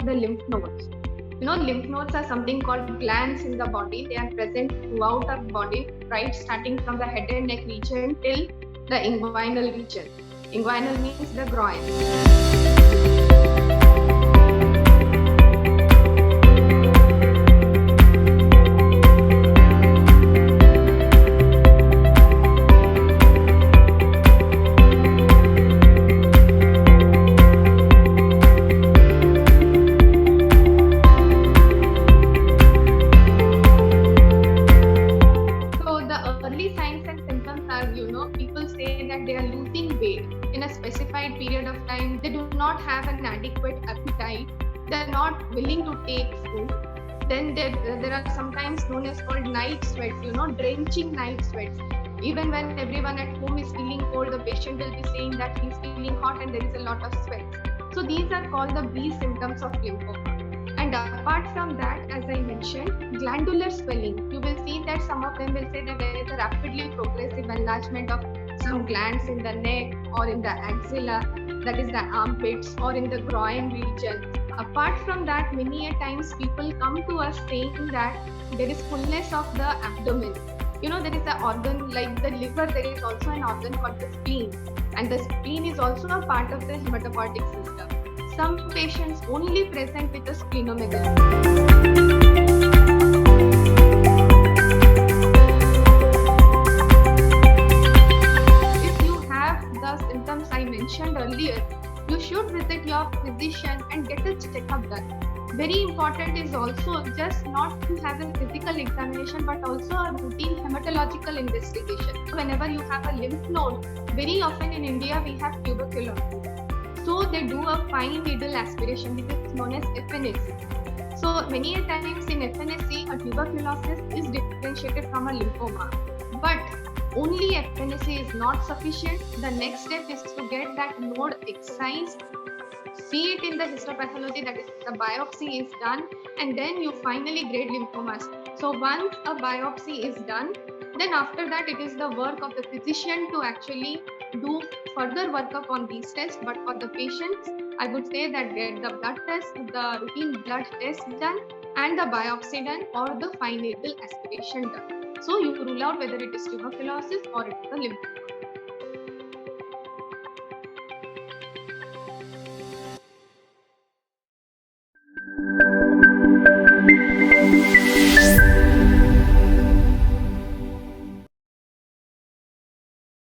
the lymph nodes. Lymph nodes are something called glands in the body. They are present throughout our body, right? Starting from the head and neck region till the inguinal region. Inguinal means the groin. People say that they are losing weight in a specified period of time. They do not have an adequate appetite. They are not willing to take food. Then there are sometimes known as called night sweats, drenching night sweats. Even when everyone at home is feeling cold, the patient will be saying that he's feeling hot and there is a lot of sweat. So these are called the B symptoms of lymphoma. And apart from that, as I mentioned, glandular swelling. You will see that some of them will say that there is a rapidly progressive enlargement of some glands in the neck or in the axilla, that is the armpits, or in the groin region. Apart from that, many a times people come to us saying that there is fullness of the abdomen. There is an organ like the liver, there is also an organ called the spleen. And the spleen is also a part of the hematopoietic system. Some patients only present with a splenomegaly. If you have the symptoms I mentioned earlier, you should visit your physician and get a checkup done. Very important is also just not to have a physical examination but also a routine hematological investigation. Whenever you have a lymph node, very often in India we have tuberculosis. So they do a fine needle aspiration, which is known as FNAC. So many a times in FNAC, a tuberculosis is differentiated from a lymphoma. But only FNAC is not sufficient. The next step is to get that node excised, see it in the histopathology, that is the biopsy is done, and then you finally grade lymphomas. So once a biopsy is done, then after that it is the work of the physician to actually do further workup on these tests. But for the patients, I would say that get the blood test, the routine blood test done, and the biopsy done, or the fine needle aspiration done. So you rule out whether it is tuberculosis or it is a lymphoma.